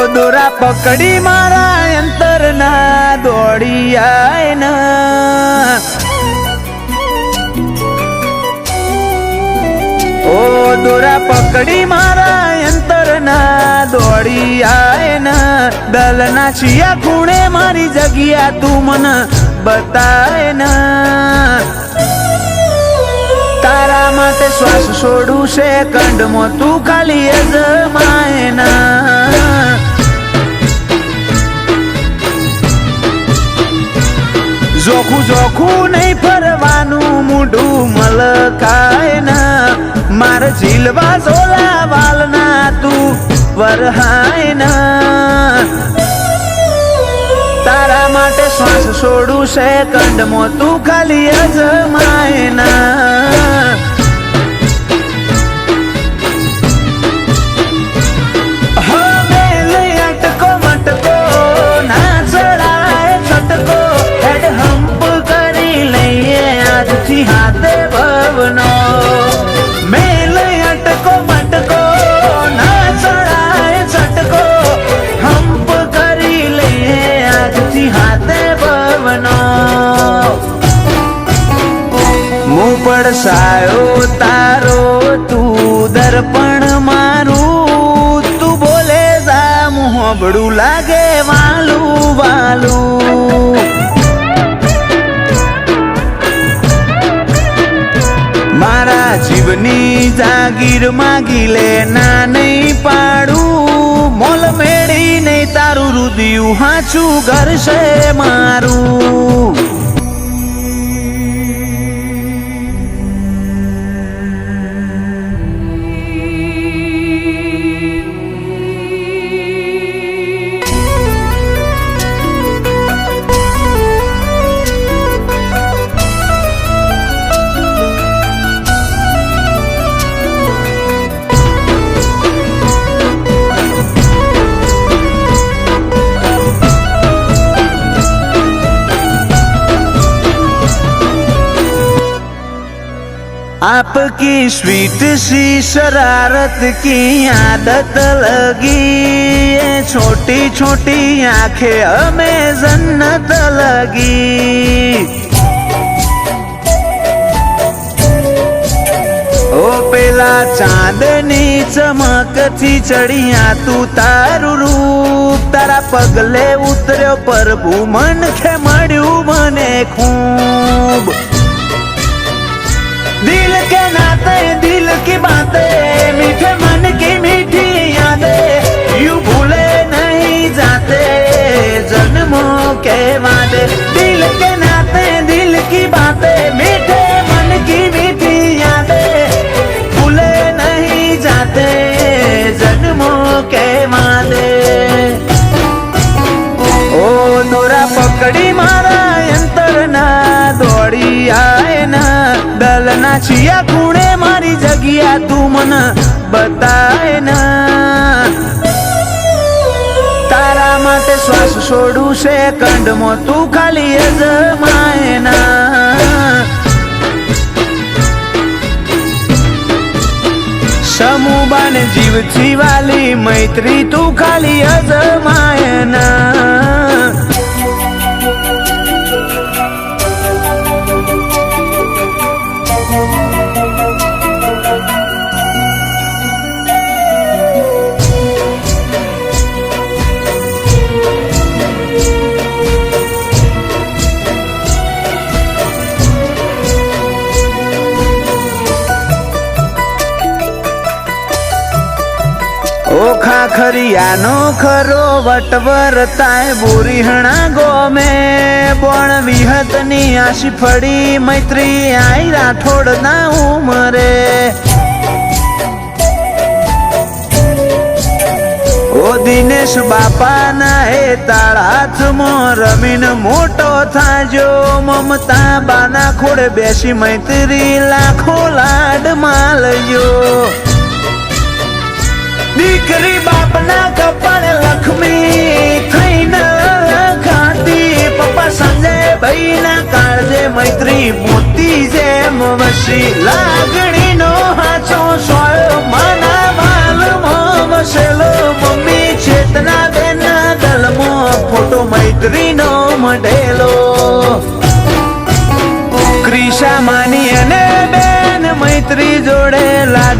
દોરા પકડી મારા અંતર ના દોડી આય ના, ઓ દોરા પકડી મારા અંતર ના દોડી આય ના, દલ ના છિયા ખૂણે મારી જગ્યા તું મને બતાય ના, તારા માટે શ્વાસ છોડું સેકન્ડમાં તું ખાલી અજમાય ના, જોખું જોખું નહીં ફરવાનું મૂઢું મલકાય ના, મારે ઝીલવા ઝોલા વાલના તું વરહાય ના, તારા માટે શ્વાસ છોડું સેકન્ડમાં તું ખાલી અજમાય ના, હવે લઈ અટકો મટકો ના ચડાય છટકો, હેડ હમ્પ કરી લઈએ આજથી હાથે ભવનો, મેં લઈ અટકો મટકો ના ચડાય છટકો, હમ્પ કરી લઈએ આજથી હાથે ભવનો, મું પડસાયો તારો તું દર્પણ મારું, તું બોલે જા મું હોબળું લાગે વાલું વાલું, મારા જીવની જાગીર માગી લે ના નહીં પાડું, મોલ મેળી નહીં તારું રુદિયું હાચું ઘર છે મારું, आपकी स्वीट सी शरारत की आदत लगी, छोटी छोटी आंखें हमें जन्नत लगी, ओ पेला चांदनी चमक थी चढ़िया तू तारू रूप, तारा पगले उतर्यो प्रभु मन के मळ्यु मने खूब, दिल के नाते दिल की बातें मीठे मन की मीठी यादें यूं भूले नहीं जाते जन्मों के वादे, दिल के नाते दिल की बातें मीठे मन की मीठी यादें भूले नहीं जाते जन्मों के वादे, ओ दोरा पकड़ी मारा अंतर ना दौड़ी आए ना, दल ना छिया खूणे मारी जगिया तू मन बताए ना, तारा माटे श्वास छोड़ू सेकंडમાં તું ખાલી અજમાય ના, સમૂહબાને જીવથી વાલી મૈત્રી તું ખાલી અજમાય ના, ઓખા ખરિયાનો ખરો વટવરતાય બોરીહણા ગોમે, બોણ વિહતની આશી ફળી મૈત્રી આઈ રાઠોડ ના ઉમરે, ઓ દિનેશ બાપા ના હે તાળા હાથમાં રમીને મોટો થાજો, મમતા બાના ખોડે બેસી મૈત્રી લાખો લાડ માલજો, દીકરી બાપના કપાળે લક્ષ્મી થઈને ખાતી, પપ્પા સંજય ભાઈ ના કાળજે મૈત્રી મોતી જેમ વસી, લાગણીનો હાચો સોયો માના વાલમાં વસેલો મમ્મી ચેતના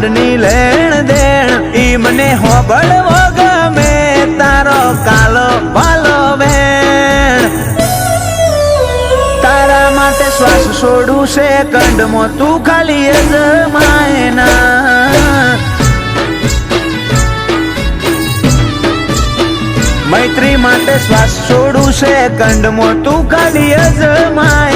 લાડની લેણ દેણ ઈ મને હોબળવો ગમે તારો કાલો ભાલો વેણ તારા માટે શ્વાસ છોડું સેકન્ડમાં તું ખાલી અજમાયના મૈત્રી માટે શ્વાસ છોડું સેકન્ડમાં તું ખાલી અજમાય